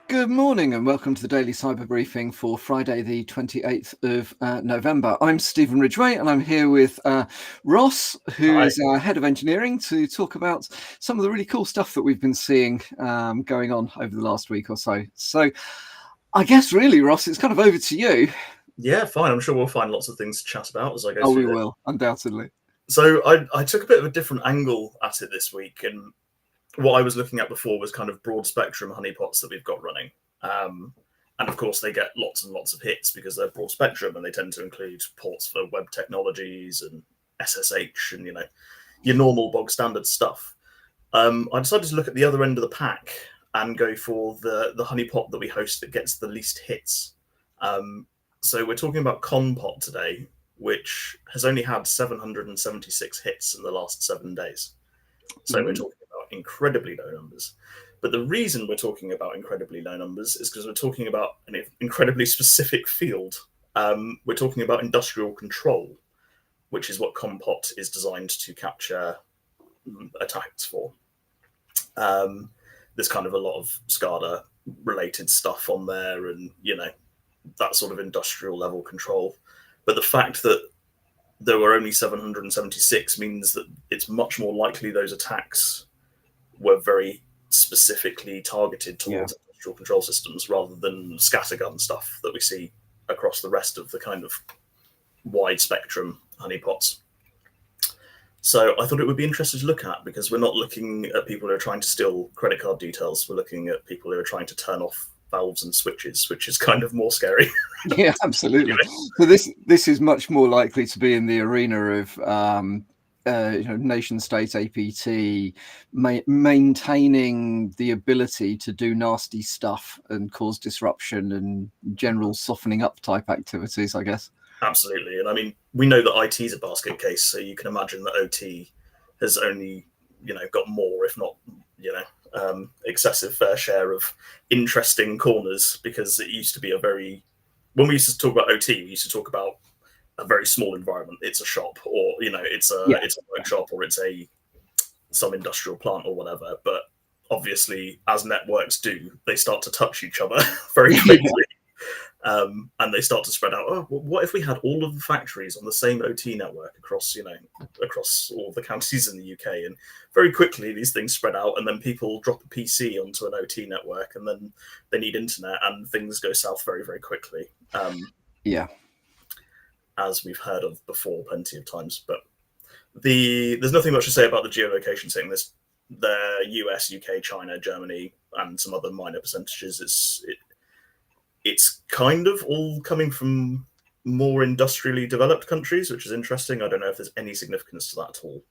Good morning and welcome to the Daily Cyber Briefing for Friday, the 28th of November. I'm Stephen Ridgway and I'm here with Ross, who is our Head of Engineering, to talk about some of the really cool stuff that we've been seeing going on over the last week or so. So I guess really, Ross, it's kind of over to you. Yeah, fine. I'm sure we'll find lots of things to chat about as I go through. Oh, we will, undoubtedly. So I took a bit of a different angle at it this week, and what I was looking at before was kind of broad spectrum honeypots that we've got running. And of course, they get lots and lots of hits because they're broad spectrum, and they tend to include ports for web technologies and SSH and, your normal bog standard stuff. I decided to look at the other end of the pack and go for the honeypot that we host that gets the least hits. So we're talking about Conpot today, which has only had 776 hits in the last 7 days. So we're talking about incredibly low numbers. But the reason we're talking about incredibly low numbers is because we're talking about an incredibly specific field. We're talking about industrial control, which is what Conpot is designed to capture attacks for. There's kind of a lot of SCADA related stuff on there and, that sort of industrial level control. But the fact that there were only 776 means that it's much more likely those attacks were very specifically targeted towards industrial control systems rather than scattergun stuff that we see across the rest of the kind of wide spectrum honeypots. So I thought it would be interesting to look at, because we're not looking at people who are trying to steal credit card details. We're looking at people who are trying to turn off valves and switches, which is kind of more scary. Yeah, absolutely. So this is much more likely to be in the arena of nation state APT, maintaining the ability to do nasty stuff and cause disruption and general softening up type activities, I guess. Absolutely. And I mean, we know that IT is a basket case, so you can imagine that OT has only, got more, if not, excessive fair share of interesting corners, because it used to be when we used to talk about OT, we used to talk about a very small environment. It's a shop, or, it's a workshop, or it's some industrial plant or whatever. But obviously, as networks do, they start to touch each other very quickly. And they start to spread out. Oh, well, what if we had all of the factories on the same OT network across all the counties in the UK? And very quickly, these things spread out, and then people drop a PC onto an OT network, and then they need internet, and things go south very, very quickly. As we've heard of before plenty of times. But there's nothing much to say about the geolocation thing. The US, UK, China, Germany, and some other minor percentages. It's kind of all coming from more industrially developed countries, which is interesting. I don't know if there's any significance to that at all.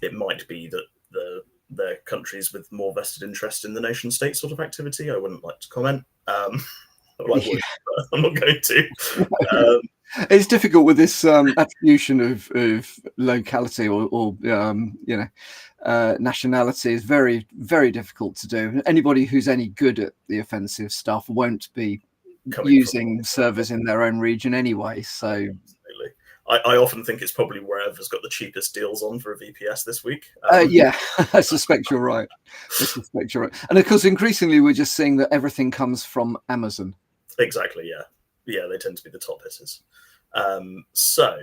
It might be that the countries with more vested interest in the nation state sort of activity. I wouldn't like to comment. I'm not going to. It's difficult with this attribution of locality or nationality is very, very difficult to do. Anybody who's any good at the offensive stuff won't be using servers in their own region anyway. So absolutely. I often think it's probably wherever's got the cheapest deals on for a VPS this week. I suspect you're right. And of course, increasingly, we're just seeing that everything comes from Amazon. Exactly, yeah, they tend to be the top hitters. So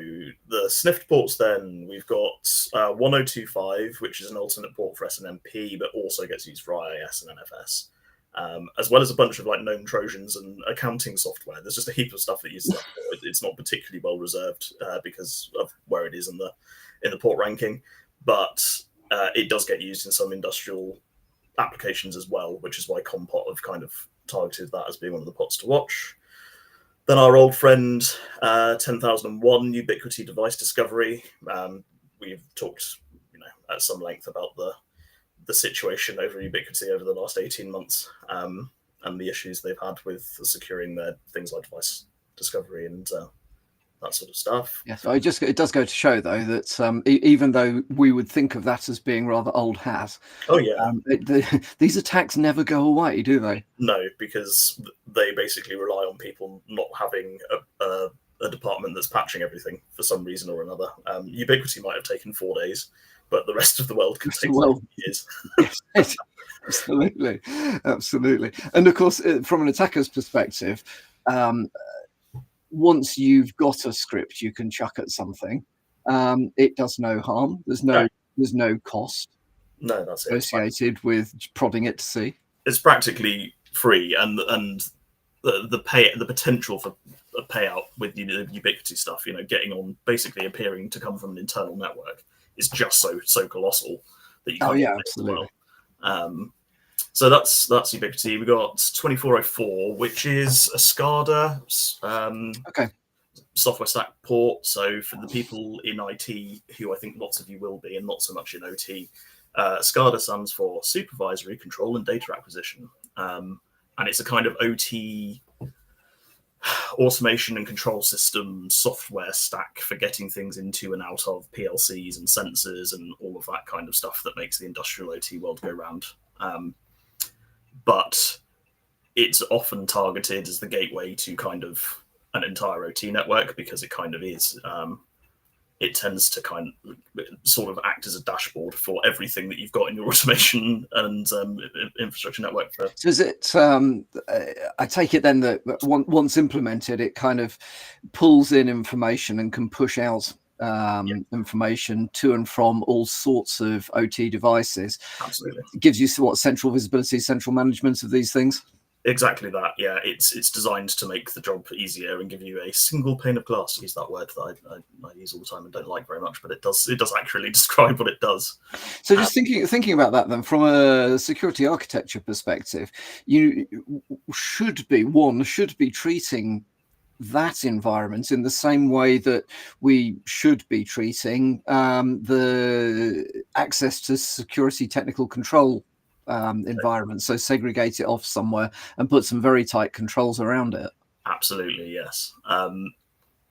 the sniffed ports, then we've got 1025, which is an alternate port for SNMP, but also gets used for IIS and NFS, as well as a bunch of known Trojans and accounting software. There's just a heap of stuff that uses that port. It's not particularly well reserved because of where it is in the port ranking, but it does get used in some industrial applications as well, which is why Conpot have kind of targeted that as being one of the pots to watch. Then our old friend 10,001, Ubiquiti device discovery. We've talked, at some length about the situation over Ubiquiti over the last 18 months and the issues they've had with securing their things like device discovery and that sort of stuff. Yes, it does go to show, though, that even though we would think of that as being rather old hat, these attacks never go away, do they? No, because they basically rely on people not having a department that's patching everything for some reason or another. Ubiquiti might have taken 4 days, but the rest of the world could take years. Absolutely. And of course, from an attacker's perspective, once you've got a script you can chuck at something, it does no harm. There's no cost No, that's it. associated with prodding it to see. It's practically free, and the potential for a payout with the Ubiquiti stuff, getting on, basically appearing to come from an internal network, is just so colossal that you can't absolutely. So that's Ubiquiti. We got 2404, which is a SCADA software stack port. So for the people in IT, who I think lots of you will be, and not so much in OT, SCADA stands for Supervisory Control and Data Acquisition. And it's a kind of OT automation and control system software stack for getting things into and out of PLCs and sensors and all of that kind of stuff that makes the industrial OT world go round. But it's often targeted as the gateway to kind of an entire OT network, because it kind of is. It tends to kind of sort of act as a dashboard for everything that you've got in your automation and infrastructure network. So is it, I take it then that once implemented, it kind of pulls in information and can push out information to and from all sorts of OT devices. Absolutely. It gives you central visibility, central management of these things. Exactly that. Yeah, it's designed to make the job easier and give you a single pane of glass, to use that word that I use all the time and don't like very much, but it does accurately describe what it does. So just thinking about that then, from a security architecture perspective, you should be treating that environment in the same way that we should be treating the access to security technical control environment. So segregate it off somewhere and put some very tight controls around it. Absolutely, yes.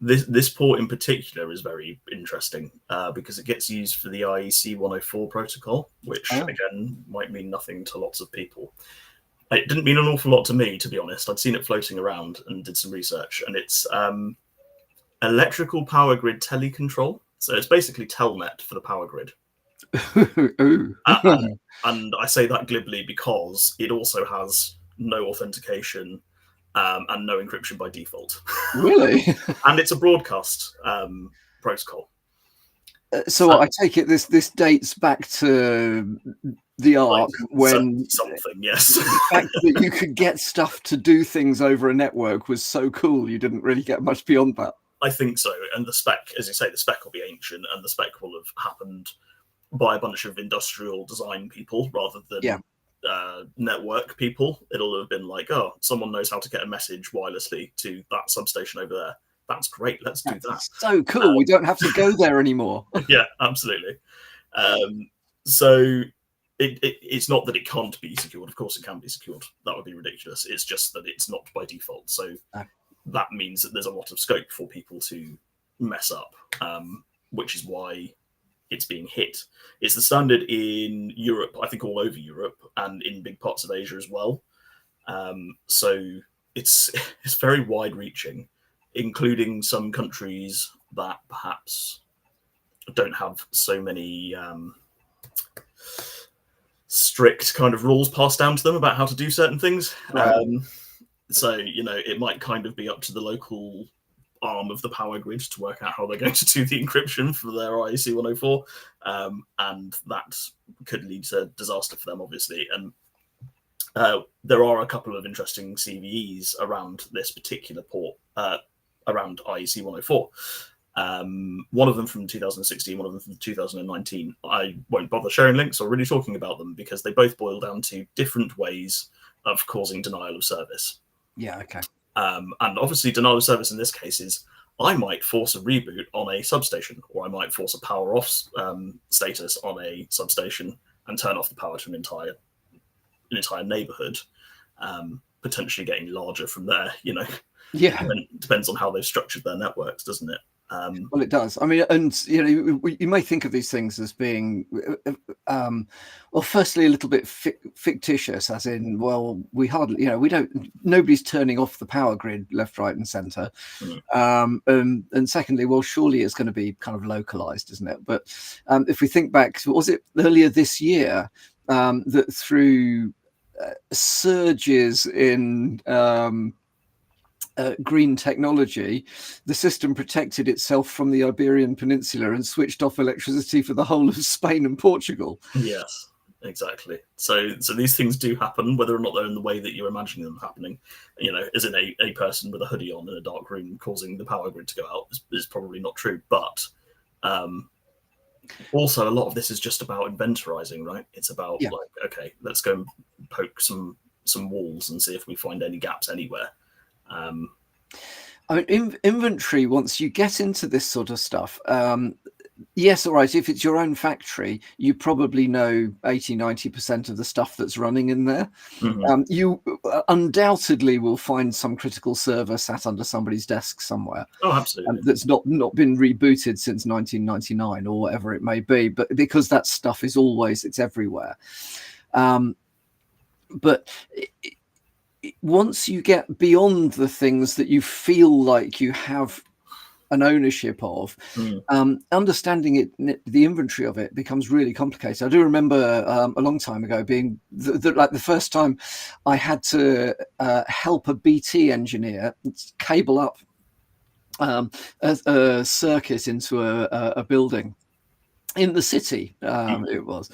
This port in particular is very interesting because it gets used for the IEC 104 protocol, which again might mean nothing to lots of people. It didn't mean an awful lot to me, to be honest. I'd seen it floating around and did some research, and it's electrical power grid telecontrol. So it's basically Telnet for the power grid. And I say that glibly because it also has no authentication and no encryption by default. Really? And it's a broadcast protocol. So I take it this dates back to the ARC, when something, yes. The fact that you could get stuff to do things over a network was so cool, you didn't really get much beyond that. I think so. And the spec, as you say, the spec will be ancient, and the spec will have happened by a bunch of industrial design people rather than network people. It'll have been like, oh, someone knows how to get a message wirelessly to that substation over there. That's great. Let's do that. So cool. We don't have to go there anymore. Yeah, absolutely. So it's not that it can't be secured. Of course it can be secured. That would be ridiculous. It's just that it's not by default. So that means that there's a lot of scope for people to mess up, which is why it's being hit. It's the standard in Europe, I think all over Europe, and in big parts of Asia as well. So it's very wide-reaching, including some countries that perhaps don't have so many strict kind of rules passed down to them about how to do certain things. Right. So, it might kind of be up to the local arm of the power grid to work out how they're going to do the encryption for their IEC 104. And that could lead to disaster for them, obviously. And there are a couple of interesting CVEs around this particular port, around IEC 104. One of them from 2016, one of them from 2019. I won't bother sharing links or really talking about them because they both boil down to different ways of causing denial of service. Yeah, okay. And obviously denial of service in this case is I might force a reboot on a substation, or I might force a power off status on a substation and turn off the power to an entire neighborhood, potentially getting larger from there, Yeah. Depends on how they've structured their networks, doesn't it? Well, it does. I mean, and you may think of these things as being, well, firstly, a little bit fictitious, as in, well, we hardly, nobody's turning off the power grid left, right, and centre. Mm. And secondly, well, surely it's going to be kind of localized, isn't it? But if we think back to, was it earlier this year? that through surges in green technology, the system protected itself from the Iberian Peninsula and switched off electricity for the whole of Spain and Portugal. Yes, exactly. So these things do happen, whether or not they're in the way that you're imagining them happening. As in a person with a hoodie on in a dark room causing the power grid to go out is probably not true. But also, a lot of this is just about inventorizing, right? It's about okay, let's go and poke some walls and see if we find any gaps anywhere. I mean, inventory, once you get into this sort of stuff, yes, all right, if it's your own factory, you probably know 80-90% of the stuff that's running in there. Mm-hmm. You undoubtedly will find some critical server sat under somebody's desk somewhere. Oh, absolutely. That's not been rebooted since 1999 or whatever it may be, but because that stuff is it's everywhere. But once you get beyond the things that you feel like you have an ownership of, understanding the inventory of it becomes really complicated. I do remember a long time ago being like the first time I had to help a BT engineer cable up a circuit into a building in the city. It was.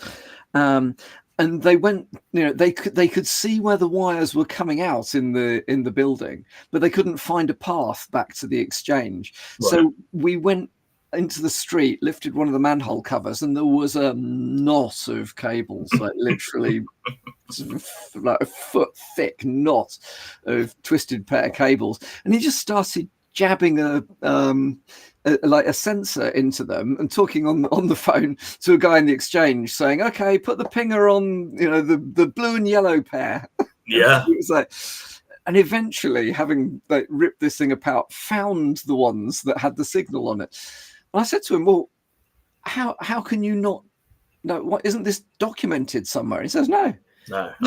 And they went, they could see where the wires were coming out in the building, but they couldn't find a path back to the exchange. Right. So we went into the street, lifted one of the manhole covers, and there was a knot of cables, like literally like a foot thick knot of twisted pair of cables. And he just started jabbing like a sensor into them and talking on the phone to a guy in the exchange saying, okay, put the pinger on, the blue and yellow pair. Yeah. It was like, and eventually, having ripped this thing apart, found the ones that had the signal on it. And I said to him, well, how can you not know? What, isn't this documented somewhere? He says, no. Nobody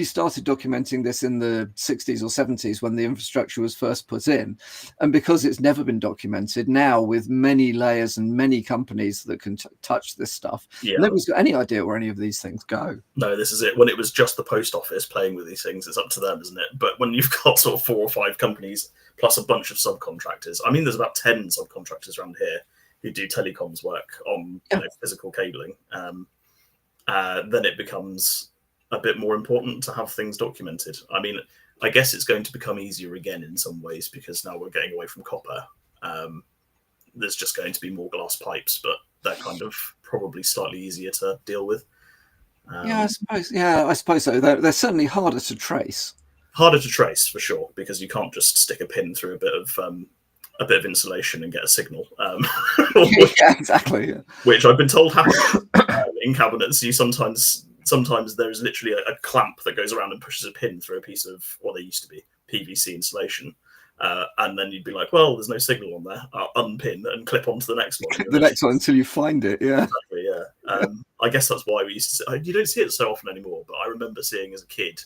started documenting this in the 60s or 70s when the infrastructure was first put in. And because it's never been documented, now with many layers and many companies that can touch this stuff, nobody's got any idea where any of these things go. No, this is it. When it was just the post office playing with these things, it's up to them, isn't it? But when you've got sort of 4 or 5 companies plus a bunch of subcontractors, I mean, there's about 10 subcontractors around here who do telecoms work on physical cabling. Then it becomes a bit more important to have things documented. I mean, I guess it's going to become easier again in some ways because now we're getting away from copper. There's just going to be more glass pipes, but they're kind of probably slightly easier to deal with. I suppose so. They're certainly harder to trace. Harder to trace for sure, because you can't just stick a pin through a bit of insulation and get a signal. Yeah, exactly. Yeah. Which I've been told happens in cabinets. You sometimes there's literally a clamp that goes around and pushes a pin through a piece of what they used to be PVC insulation, and then you'd be like, well, there's no signal on there. I'll unpin and clip onto the next one. Clip the next one until you find it. Yeah. Exactly, yeah. I guess that's why we used to see. You don't see it so often anymore, but I remember seeing as a kid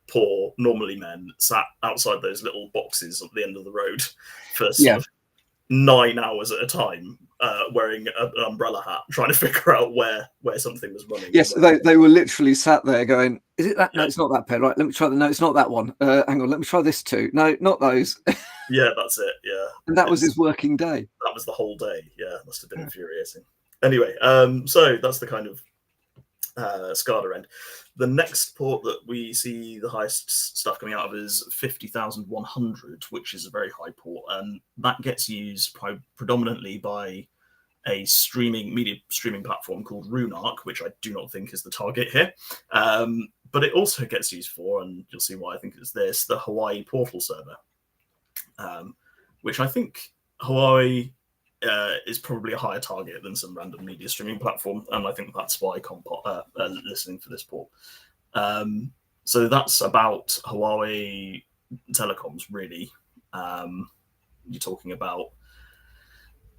poor, normally men sat outside those little boxes at the end of the road for sort of 9 hours at a time, wearing an umbrella hat, trying to figure out where something was running. Yes, they were literally sat there going, is it that? No, it's not that pair. Right, let me try no, it's not that one. Hang on, let me try this too. No, not those. Yeah, that's it, yeah. And that was his working day. That was the whole day, yeah. Must have been infuriating. Anyway, so that's the kind of SCADA end. The next port that we see the highest stuff coming out of is 50,100, which is a very high port, and that gets used predominantly by a media streaming platform called Runark, which I do not think is the target here. But it also gets used for, and you'll see why I think it's this, the Hawaii portal server, which I think Hawaii is probably a higher target than some random media streaming platform, and I think that's why Compot listening for this port. So that's about Hawaii telecoms, really. You're talking about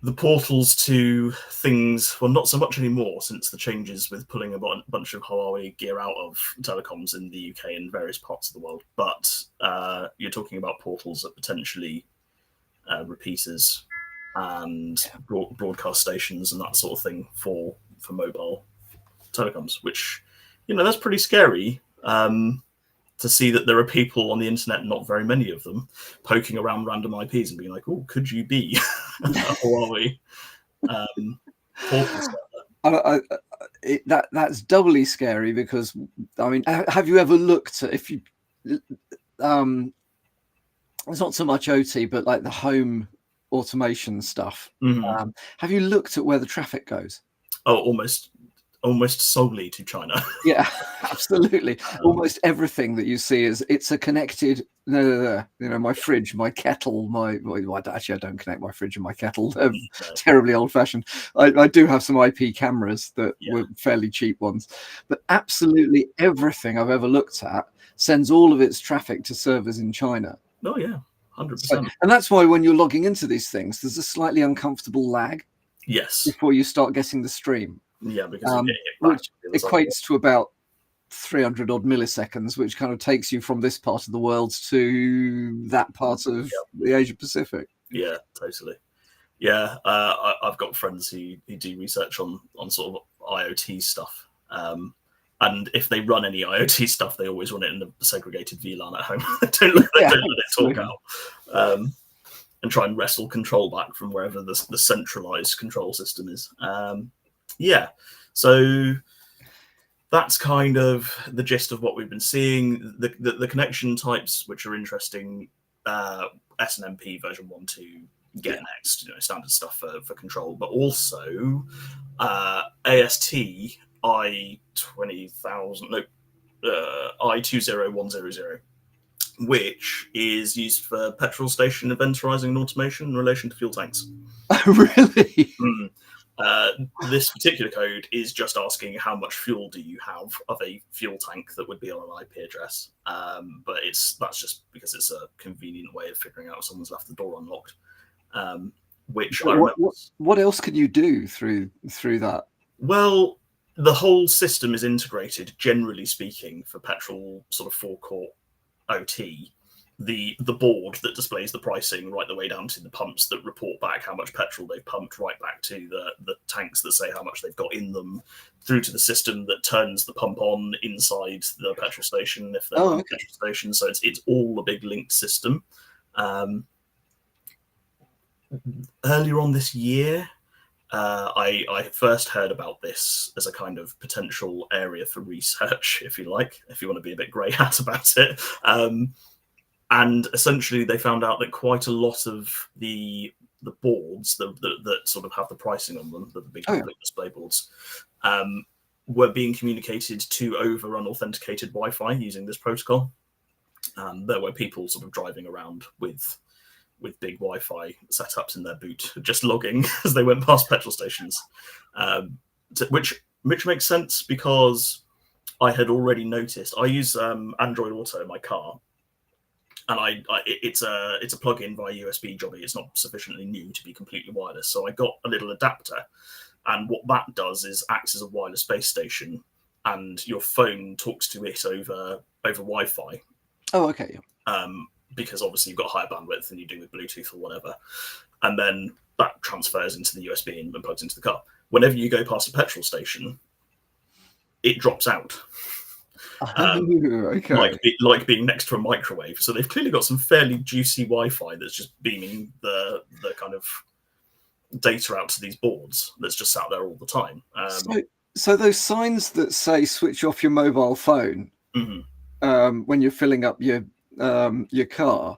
the portals to things, well, not so much anymore since the changes with pulling a bunch of Huawei gear out of telecoms in the UK and various parts of the world, but you're talking about portals that potentially repeaters and broadcast stations and that sort of thing for mobile telecoms, which, that's pretty scary. To see that there are people on the internet, not very many of them, poking around random IPs and being like, "Oh, could you be Huawei?" That's doubly scary because, I mean, have you ever looked at, if you it's not so much OT, but like the home automation stuff. Mm-hmm. Have you looked at where the traffic goes? Oh, almost solely to China. Yeah, absolutely. Almost everything that you see it's a connected. No, my fridge, my kettle, actually I don't connect my fridge and my kettle. They're terribly old-fashioned. I do have some IP cameras that were fairly cheap ones, but absolutely everything I've ever looked at sends all of its traffic to servers in China. Oh yeah, 100%. And that's why when you're logging into these things, there's a slightly uncomfortable lag. Yes. Before you start getting the stream. Yeah, because which equates to about 300 odd milliseconds, which kind of takes you from this part of the world to that part of the Asia Pacific. Yeah, totally. Yeah, I've got friends who do research on sort of IoT stuff. And if they run any IoT stuff, they always run it in a segregated VLAN at home. They don't let it talk out. And try and wrestle control back from wherever the centralized control system is. So that's kind of the gist of what we've been seeing. The connection types, which are interesting, SNMP version 1.2, get next, standard stuff for control, but also AST I20100, which is used for petrol station inventorizing and automation in relation to fuel tanks. Really? This particular code is just asking how much fuel do you have of a fuel tank that would be on an IP address. But that's just because it's a convenient way of figuring out if someone's left the door unlocked. What else can you do through that? Well, the whole system is integrated, generally speaking, for petrol sort of forecourt OT. The board that displays the pricing right the way down to the pumps that report back how much petrol they've pumped, right back to the tanks that say how much they've got in them, through to the system that turns the pump on inside the petrol station if they're on the petrol station. So it's all a big linked system. Earlier on this year, I first heard about this as a kind of potential area for research, if you like, if you want to be a bit grey hat about it. And essentially, they found out that quite a lot of the boards that sort of have the pricing on them, the big public display boards, were being communicated to over unauthenticated Wi-Fi using this protocol. There were people sort of driving around with big Wi-Fi setups in their boot, just logging as they went past petrol stations, which makes sense because I had already noticed. I use Android Auto in my car, and it's a plug-in via USB jobby. It's not sufficiently new to be completely wireless, so I got a little adapter, and what that does is acts as a wireless base station, and your phone talks to it over Wi-Fi. Oh, okay. Because obviously you've got higher bandwidth than you do with Bluetooth or whatever. And then that transfers into the USB and plugs into the car. Whenever you go past a petrol station, it drops out. Okay. Like being next to a microwave. So they've clearly got some fairly juicy Wi-Fi that's just beaming the kind of data out to these boards that's just sat there all the time. So those signs that say switch off your mobile phone when you're filling up your car,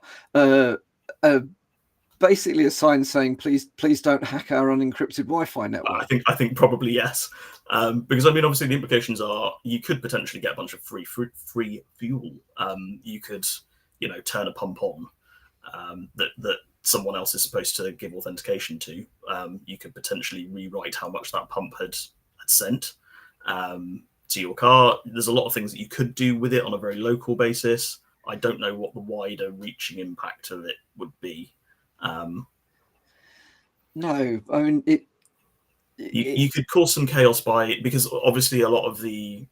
basically a sign saying please don't hack our unencrypted Wi-Fi network. I think probably yes, because I mean obviously the implications are you could potentially get a bunch of free fuel. You could turn a pump on that someone else is supposed to give authentication to. You could potentially rewrite how much that pump had sent to your car. There's a lot of things that you could do with it on a very local basis. I don't know what the wider reaching impact of it would be. No, I mean you could cause some chaos because obviously a lot of the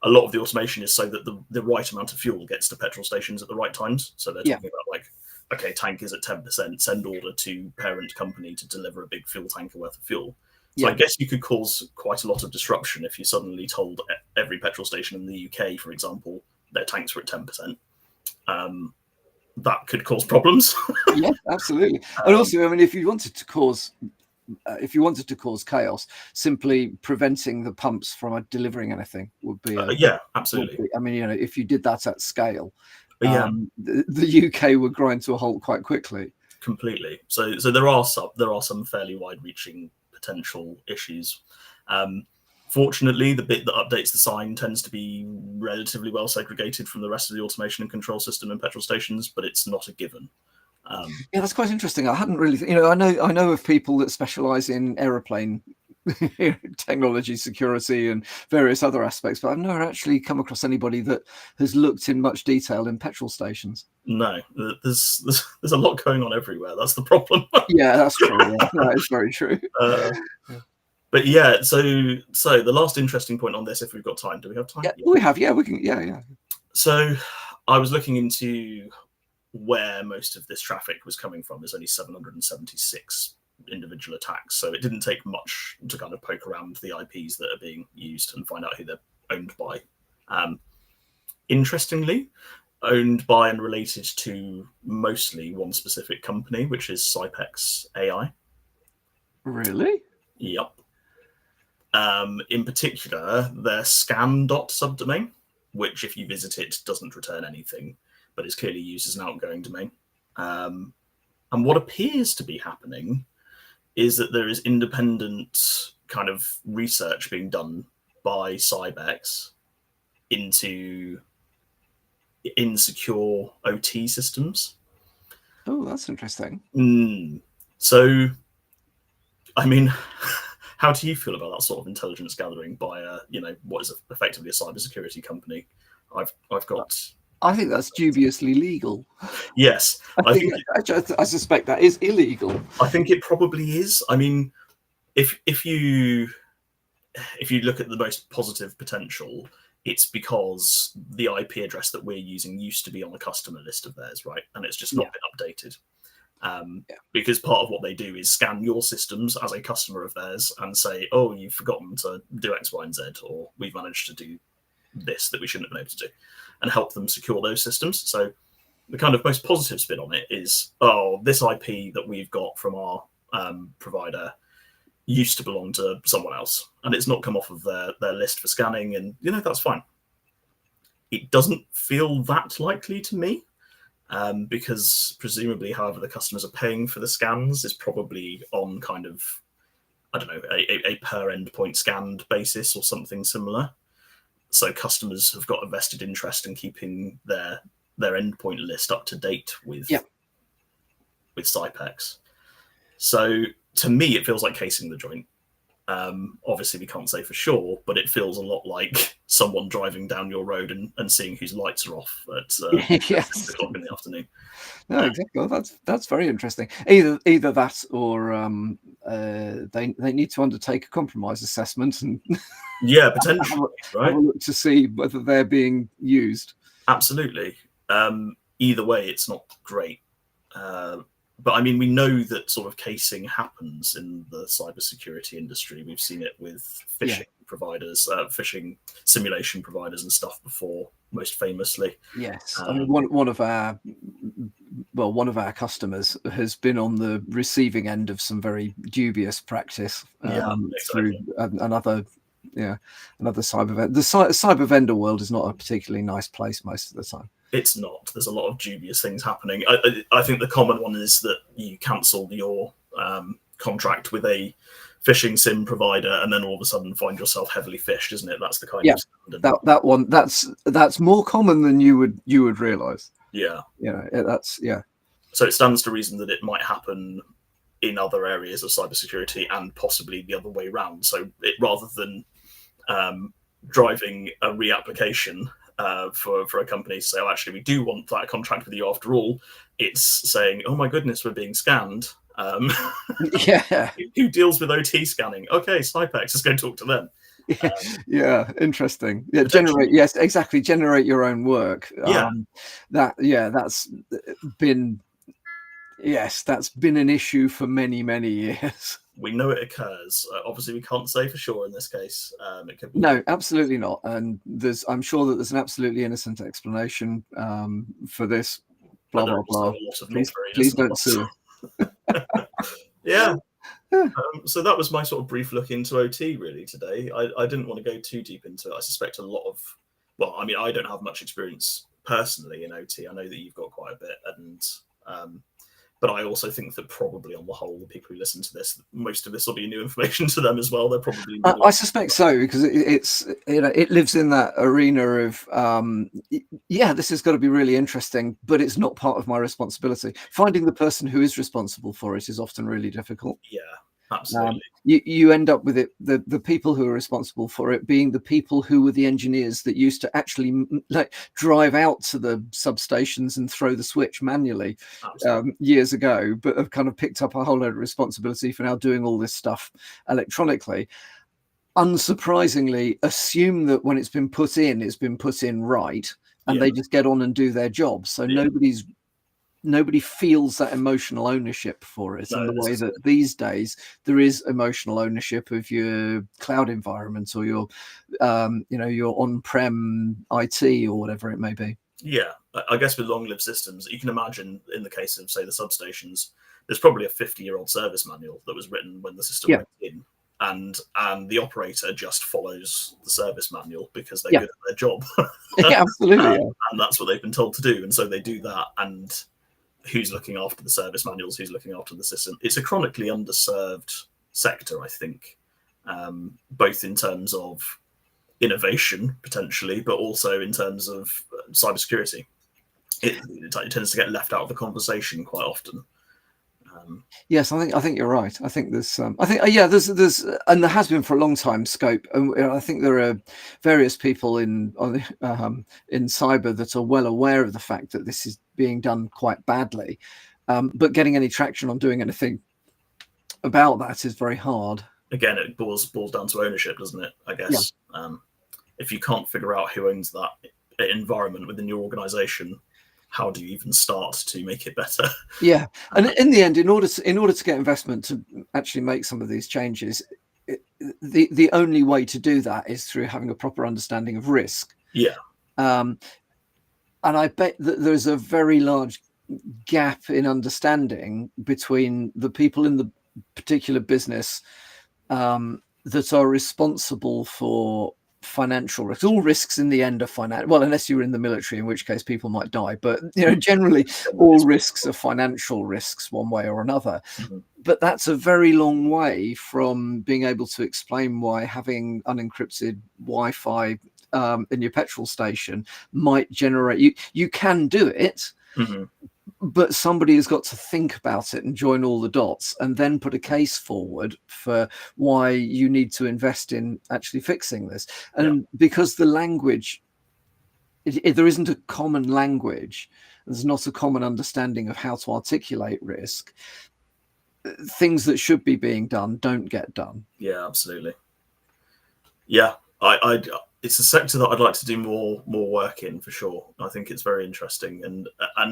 automation is so that the right amount of fuel gets to petrol stations at the right times. So they're talking about like, okay, tank is at 10%, send order to parent company to deliver a big fuel tanker worth of fuel. So I guess you could cause quite a lot of disruption if you suddenly told every petrol station in the UK, for example, their tanks were at 10%. That could cause problems. Yeah, absolutely. And also, I mean, if you wanted to cause chaos, simply preventing the pumps from delivering anything would be absolutely. I mean, if you did that at scale, Yeah, the UK would grind to a halt quite quickly. Completely. So there are some fairly wide-reaching potential issues. Fortunately, the bit that updates the sign tends to be relatively well segregated from the rest of the automation and control system in petrol stations, but it's not a given. Yeah, that's quite interesting. I hadn't really, I know of people that specialize in aeroplane technology, security, and various other aspects, but I've never actually come across anybody that has looked in much detail in petrol stations. No, there's a lot going on everywhere. That's the problem. Yeah, that's true. Yeah. That is very true. But yeah, so the last interesting point on this, if we've got time, do we have time? Yeah, we have. Yeah, we can. Yeah. So I was looking into where most of this traffic was coming from. There's only 776 individual attacks, so it didn't take much to kind of poke around the IPs that are being used and find out who they're owned by. Interestingly, owned by and related to mostly one specific company, which is Sypex AI. Really? Yep. In particular, their scan.subdomain, which if you visit it doesn't return anything, but is clearly used as an outgoing domain. And what appears to be happening is that there is independent kind of research being done by Sypex into insecure OT systems. Oh, that's interesting. So, I mean, how do you feel about that sort of intelligence gathering by what is effectively a cybersecurity company? I think that's dubiously legal. Yes, I suspect that is illegal. I think it probably is. I mean, if you look at the most positive potential, it's because the IP address that we're using used to be on a customer list of theirs, right? And it's just not been updated. Because part of what they do is scan your systems as a customer of theirs and say, oh, you've forgotten to do X, Y, and Z, or we've managed to do this that we shouldn't have been able to do, and help them secure those systems. So the kind of most positive spin on it is, oh, this IP that we've got from our provider used to belong to someone else, and it's not come off of their list for scanning, and that's fine. It doesn't feel that likely to me, because presumably, however the customers are paying for the scans is probably on kind of, I don't know, a per endpoint scanned basis or something similar. So customers have got a vested interest in keeping their endpoint list up to date with Sypex. So to me, it feels like casing the joint. Obviously, we can't say for sure, but it feels a lot like someone driving down your road and seeing whose lights are off at 6 o'clock in the afternoon. No, exactly. Well, that's very interesting. Either that or they need to undertake a compromise assessment and potentially have a look to see whether they're being used. Absolutely. Either way, it's not great. But I mean, we know that sort of casing happens in the cybersecurity industry. We've seen it with phishing providers, phishing simulation providers and stuff before, most famously. Yes. I mean, one of our customers has been on the receiving end of some very dubious practice through another cyber vendor. The cyber vendor world is not a particularly nice place most of the time. It's not. There's a lot of dubious things happening. I think the common one is that you cancel your contract with a phishing sim provider and then all of a sudden find yourself heavily phished, isn't it? That's the kind of standard. That one that's more common than you would realize. Yeah. So it stands to reason that it might happen in other areas of cybersecurity and possibly the other way around. So rather than driving a reapplication for a company to say, oh, actually, we do want that contract with you after all, it's saying, oh my goodness, we're being scanned. Who deals with OT scanning? Okay, Sypex is going to talk to them. Interesting. Generate your own work. That's been an issue for many years. we know it occurs. Obviously, we can't say for sure in this case. It could be No, absolutely not. And I'm sure that there's an absolutely innocent explanation for this. Blah blah blah. Please don't sue. Yeah. So that was my sort of brief look into OT really today. I didn't want to go too deep into it. I suspect a lot of, well, I mean, I don't have much experience personally in OT. I know that you've got quite a bit, and but I also think that probably on the whole, the people who listen to this, most of this will be new information to them as well. They're probably. I suspect so, because it's it lives in that arena of yeah, this has got to be really interesting, but it's not part of my responsibility. Finding the person who is responsible for it is often really difficult. Yeah. Absolutely. You end up with it, the people who are responsible for it being the people who were the engineers that used to actually like drive out to the substations and throw the switch manually years ago, but have kind of picked up a whole load of responsibility for now doing all this stuff electronically. Unsurprisingly, assume that when it's been put in right, and they just get on and do their job. So nobody feels that emotional ownership for it in the way that these days there is emotional ownership of your cloud environment or your your on-prem IT or whatever it may be. Yeah, I guess with long-lived systems, you can imagine in the case of, say, the substations, there's probably a 50-year-old service manual that was written when the system went in, and the operator just follows the service manual because they're good at their job. Absolutely. And that's what they've been told to do, and so they do that. And who's looking after the service manuals, who's looking after the system? It's a chronically underserved sector, I think, both in terms of innovation potentially, but also in terms of cybersecurity. It tends to get left out of the conversation quite often. Yes, I think you're right. I think there's there's and there has been for a long time scope, and I think there are various people in cyber that are well aware of the fact that this is being done quite badly, but getting any traction on doing anything about that is very hard. Again, it boils down to ownership, doesn't it? I guess if you can't figure out who owns that environment within your organization, how do you even start to make it better? Yeah, and in the end, in order to get investment to actually make some of these changes, the only way to do that is through having a proper understanding of risk. Yeah. And I bet that there's a very large gap in understanding between the people in the particular business that are responsible for financial risks. All risks in the end are financial. Well, unless you were in the military, in which case people might die. But generally, all risks are financial risks, one way or another. Mm-hmm. But that's a very long way from being able to explain why having unencrypted Wi-Fi in your petrol station might generate. You can do it. Mm-hmm. But somebody has got to think about it and join all the dots and then put a case forward for why you need to invest in actually fixing this. And because the language, there isn't a common language, there's not a common understanding of how to articulate risk, things that should be being done don't get done. Yeah, absolutely. Yeah, it's a sector that I'd like to do more work in for sure. I think it's very interesting, and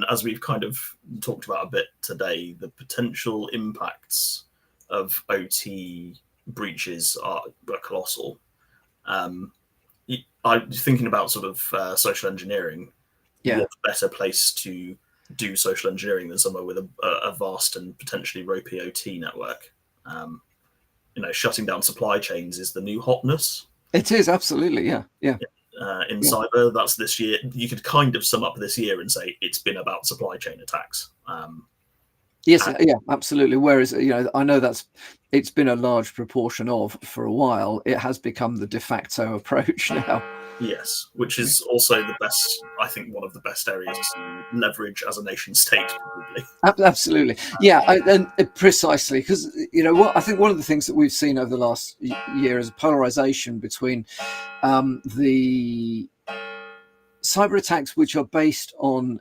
as we've kind of talked about a bit today, the potential impacts of OT breaches are colossal. I'm thinking about sort of social engineering. Yeah, what better place to do social engineering than somewhere with a vast and potentially ropey OT network? Shutting down supply chains is the new hotness. It is, absolutely, yeah. In cyber, that's this year. You could kind of sum up this year and say it's been about supply chain attacks. Yes, absolutely. Whereas, I know it's been a large proportion of for a while. It has become the de facto approach now. Yes, which is also the best, I think, one of the best areas to leverage as a nation state, probably. Absolutely. Yeah, and precisely, because, what I think one of the things that we've seen over the last year is a polarization between the cyber attacks, which are based on,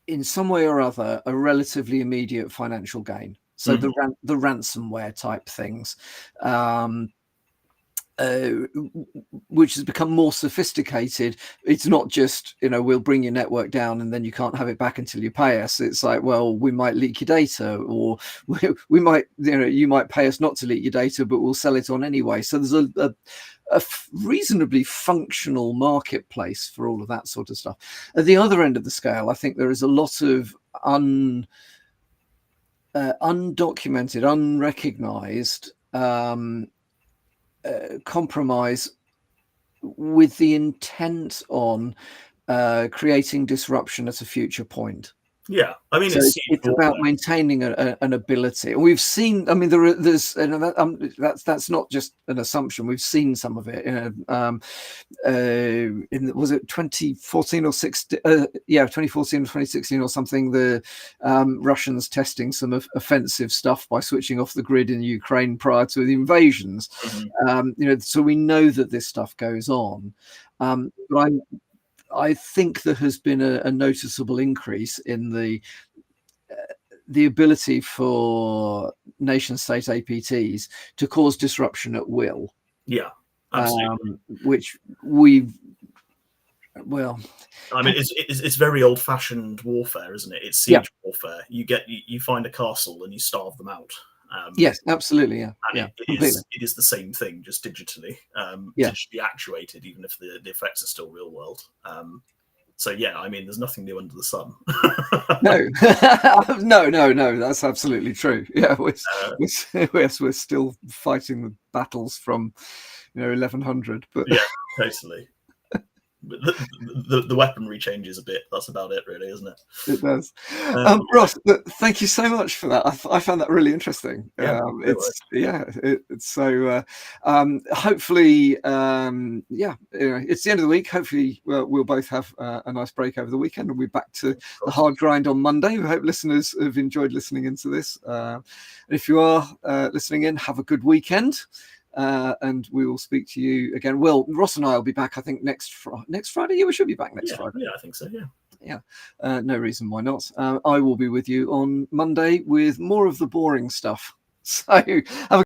in some way or other, a relatively immediate financial gain. So the ransomware type things. which has become more sophisticated. It's not just, we'll bring your network down and then you can't have it back until you pay us. It's like, well, we might leak your data, or we might, you might pay us not to leak your data, but we'll sell it on anyway. So there's a reasonably functional marketplace for all of that sort of stuff. At the other end of the scale, I think there is a lot of undocumented, unrecognized compromise with the intent on creating disruption at a future point. Yeah, I mean, so it's about maintaining an ability. And we've seen, I mean, there's that's not just an assumption. We've seen some of it. Was it 2014 or 16? 2014 or 2016 or something. The Russians testing some offensive stuff by switching off the grid in Ukraine prior to the invasions. Mm-hmm. So we know that this stuff goes on. But I think there has been a noticeable increase in the ability for nation-state APTs to cause disruption at will. Yeah, absolutely. Which I mean, it's very old-fashioned warfare, isn't it? It's siege warfare. You find a castle and you starve them out. Yes, absolutely. It is the same thing, just digitally, digitally actuated, even if the effects are still real world. So yeah, I mean, there's nothing new under the sun. No, that's absolutely true. Yeah, we're still fighting the battles from 1100. But yeah, totally. The weaponry changes a bit. That's about it, really, isn't it? It does. Ross, thank you so much for that. I found that really interesting. Hopefully, it's the end of the week. Hopefully, we'll both have a nice break over the weekend, and we'll be back to the hard grind on Monday. We hope listeners have enjoyed listening into this. And if you are listening in, have a good weekend. And we will speak to you again. Well, Ross and I will be back, I think, next Friday. Yeah, we should be back next Friday. Yeah, I think so, yeah. No reason why not. I will be with you on Monday with more of the boring stuff. So have a